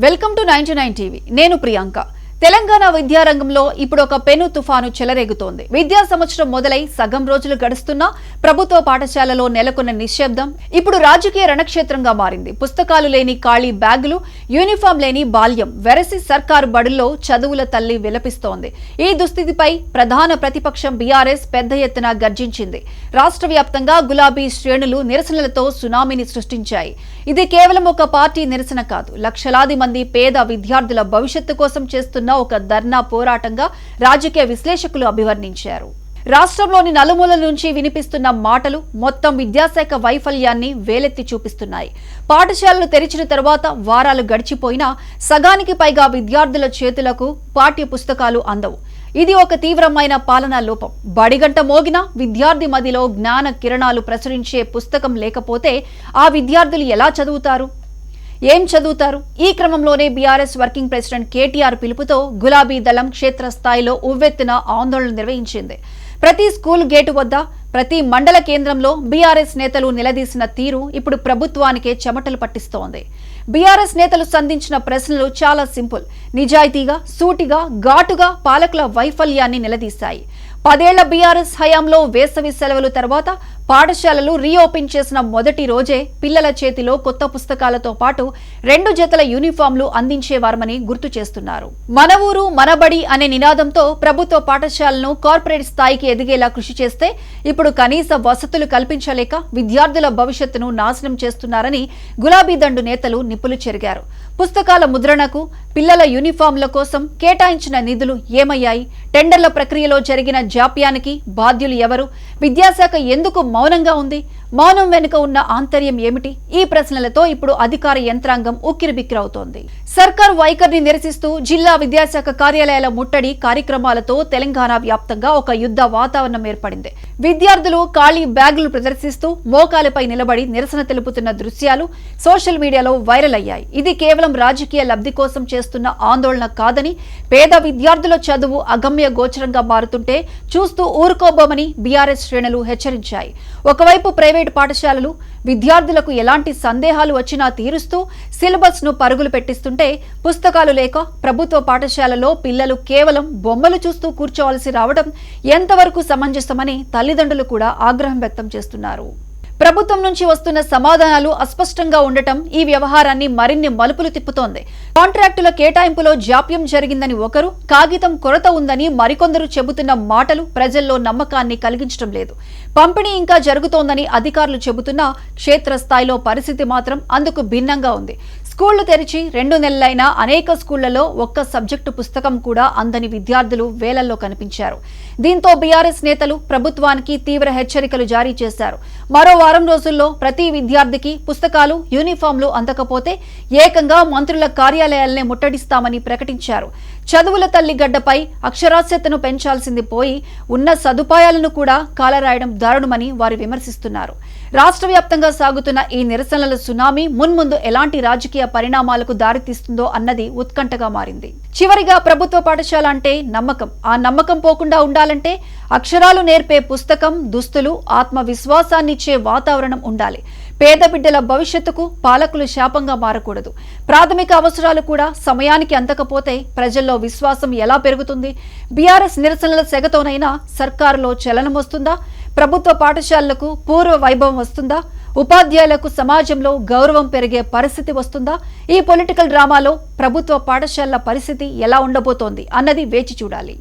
Welcome to 99 TV. నేను ప్రియాంక. తెలంగాణ విద్యారంగంలో ఇప్పుడు ఒక పెను తుఫాను చెలరేగుతోంది. విద్యా సంవత్సరం మొదలై సగం రోజులు గడుస్తున్నా ప్రభుత్వ పాఠశాలలో నెలకొన్న నిశ్శబ్దం ఇప్పుడు రాజకీయ రణక్షేత్రంగా మారింది. పుస్తకాలు లేని ఖాళీ బ్యాగులు, యూనిఫామ్ లేని బాల్యం, వెరసి సర్కారు బడుల్లో చదువుల తల్లి విలపిస్తోంది. ఈ దుస్థితిపై ప్రధాన ప్రతిపక్షం బీఆర్ఎస్ పెద్ద ఎత్తున గర్జించింది. రాష్ట్ర వ్యాప్తంగా గులాబీ శ్రేణులు నిరసనలతో సునామీని సృష్టించాయి. ఇది కేవలం ఒక పార్టీ నిరసన కాదు, లక్షలాది మంది పేద విద్యార్థుల భవిష్యత్తు కోసం చేస్తున్న ఒక ధర్నా పోరాటంగా రాజకీయ విశ్లేషకులు అభివర్ణించారు. రాష్ట్రంలోని నలుమూలల నుంచి వినిపిస్తున్న మాటలు మొత్తం విద్యాశాఖ వైఫల్యాన్ని వేలెత్తి చూపిస్తున్నాయి. పాఠశాలలు తెరిచిన తర్వాత వారాలు గడిచిపోయినా సగానికి పైగా విద్యార్థుల చేతులకు పాఠ్య పుస్తకాలు అందవు. ఇది ఒక తీవ్రమైన పాలనా లోపం. బడిగంట మోగినా విద్యార్థి మదిలో జ్ఞాన కిరణాలు ప్రసరించే పుస్తకం లేకపోతే ఆ విద్యార్థులు ఎలా చదువుతారు? ఏం చదువుతారు? ఈ క్రమంలోనే బీఆర్ఎస్ వర్కింగ్ ప్రెసిడెంట్ కేటీఆర్ పిలుపుతో గులాబీ దళం క్షేత్రస్థాయిలో ఉవ్వెత్తున ఆందోళన నిర్వహించింది. ప్రతి స్కూల్ గేటు వద్ద, ప్రతి మండల కేంద్రంలో బీఆర్ఎస్ నేతలు నిలదీసిన తీరు ఇప్పుడు ప్రభుత్వానికే చెమటలు పట్టిస్తోంది. బీఆర్ఎస్ నేతలు సంధించిన ప్రశ్నలు చాలా సింపుల్, నిజాయితీగా, సూటిగా, ఘాటుగా పాలకుల వైఫల్యాన్ని నిలదీశాయి. 10 ఏళ్ల బీఆర్ఎస్ హయాంలో వేసవి సెలవుల తర్వాత పాఠశాలలు రీఓపెన్ చేసిన మొదటి రోజే పిల్లల చేతిలో కొత్త పుస్తకాలతో పాటు 2 జతల యూనిఫామ్లు అందించేవారమని గుర్తు చేస్తున్నారు. మన ఊరు మనబడి అనే నినాదంతో ప్రభుత్వ పాఠశాలను కార్పొరేట్ స్థాయికి ఎదిగేలా కృషి చేస్తే ఇప్పుడు కనీస వసతులు కల్పించలేక విద్యార్థుల భవిష్యత్తును నాశనం చేస్తున్నారని గులాబీ దండు నేతలు నిప్పులు చెరిగారు. పుస్తకాల ముద్రణకు, పిల్లల యూనిఫామ్ల కోసం కేటాయించిన నిధులు ఏమయ్యాయి? టెండర్ల ప్రక్రియలో జరిగిన జాప్యానికి బాధ్యులు ఎవరు? విద్యాశాఖ ఎందుకు మౌనంగా ఉంది? మౌనం వెనుక ఉన్న ఆంతర్యం ఏమిటి? ఈ ప్రశ్నలతో ఇప్పుడు అధికార యంత్రాంగం ఉక్కిరిబిక్కిరవుతోంది. సర్కార్ వైఖరిని నిరసిస్తూ జిల్లా విద్యాశాఖ కార్యాలయాల ముట్టడి కార్యక్రమాలతో తెలంగాణ వ్యాప్తంగా ఒక యుద్ధ వాతావరణం ఏర్పడింది. విద్యార్థులు ఖాళీ బ్యాగులు ప్రదర్శిస్తూ మోకాలపై నిలబడి నిరసన తెలుపుతున్న దృశ్యాలు సోషల్ మీడియాలో వైరల్ అయ్యాయి. ఇది కేవలం రాజకీయ లబ్ధి కోసం చేస్తున్న ఆందోళన కాదని, పేద విద్యార్థుల చదువు అగమ్య గోచరంగా మారుతుంటే చూస్తూ ఊరుకోబోమని బీఆర్ఎస్ శ్రేణులు హెచ్చరించాయి. ఒకవైపు ప్రైవేటు పాఠశాలలు విద్యార్థులకు ఎలాంటి సందేహాలు వచ్చినా తీరుస్తూ సిలబస్ ను పరుగులు పెట్టిస్తుంటే, పుస్తకాలు లేక ప్రభుత్వ పాఠశాలలో పిల్లలు కేవలం బొమ్మలు చూస్తూ కూర్చోవలసి రావడం ఎంతవరకు సమంజసమని తల్లిదండ్రులు కూడా ఆగ్రహం వ్యక్తం చేస్తున్నారు. ప్రభుత్వం నుంచి వస్తున్న సమాధానాలు అస్పష్టంగా ఉండటం ఈ వ్యవహారాన్ని మరిన్ని మలుపులు తిప్పుతోంది. కాంట్రాక్టుల కేటాయింపులో జాప్యం జరిగిందని ఒకరు, కాగితం కొరత ఉందని మరికొందరు చెబుతున్న మాటలు ప్రజల్లో నమ్మకాన్ని కలిగించడం లేదు. పంపిణీ ఇంకా జరుగుతోందని అధికారులు చెబుతున్నా క్షేత్రస్థాయిలో పరిస్థితి మాత్రం అందుకు భిన్నంగా ఉంది. స్కూళ్లు తెరిచి 2 నెలలైనా అనేక స్కూళ్లలో ఒక్క సబ్జెక్టు పుస్తకం కూడా అందని విద్యార్థులు వేలల్లో కనిపించారు. దీంతో బీఆర్ఎస్ నేతలు ప్రభుత్వానికి తీవ్ర హెచ్చరికలు జారీ చేశారు. మరో వారం రోజుల్లో ప్రతి విద్యార్థికి పుస్తకాలు, యూనిఫామ్లు అందకపోతే ఏకంగా మంత్రుల కార్యాలయాలనే ముట్టడిస్తామని ప్రకటించారు. చదువుల తల్లి గడ్డపై అక్షరాస్యతను పెంచాల్సింది పోయి ఉన్న సదుపాయాలను కూడా కాలరాయడం దారుణమని వారు విమర్శిస్తున్నారు. రాష్ట్ర వ్యాప్తంగా సాగుతున్న ఈ నిరసనల సునామీ మున్ముందు ఎలాంటి రాజకీయ పరిణామాలకు దారితీస్తుందో అన్నది ఉత్కంఠగా మారింది. చివరిగా ప్రభుత్వ పాఠశాల అంటే నమ్మకం. ఆ నమ్మకం పోకుండా ఉండాలంటే అక్షరాలు నేర్పే పుస్తకం, దుస్తులు, ఆత్మవిశ్వాసాన్నిచ్చే వాతావరణం ఉండాలి. పేద బిడ్డల భవిష్యత్తుకు పాలకులు శాపంగా మారకూడదు. ప్రాథమిక అవసరాలు కూడా సమయానికి అందకపోతే ప్రజల్లో విశ్వాసం ఎలా పెరుగుతుంది? బీఆర్ఎస్ నిరసనల సెగతోనైనా సర్కారులో చలనం వస్తుందా? ప్రభుత్వ పాఠశాలలకు పూర్వ వైభవం వస్తుందా? ఉపాధ్యాయులకు సమాజంలో గౌరవం పెరిగే పరిస్థితి వస్తుందా? ఈ పొలిటికల్ డ్రామాలో ప్రభుత్వ పాఠశాలల పరిస్థితి ఎలా ఉండబోతోంది అన్నది వేచి చూడాలి.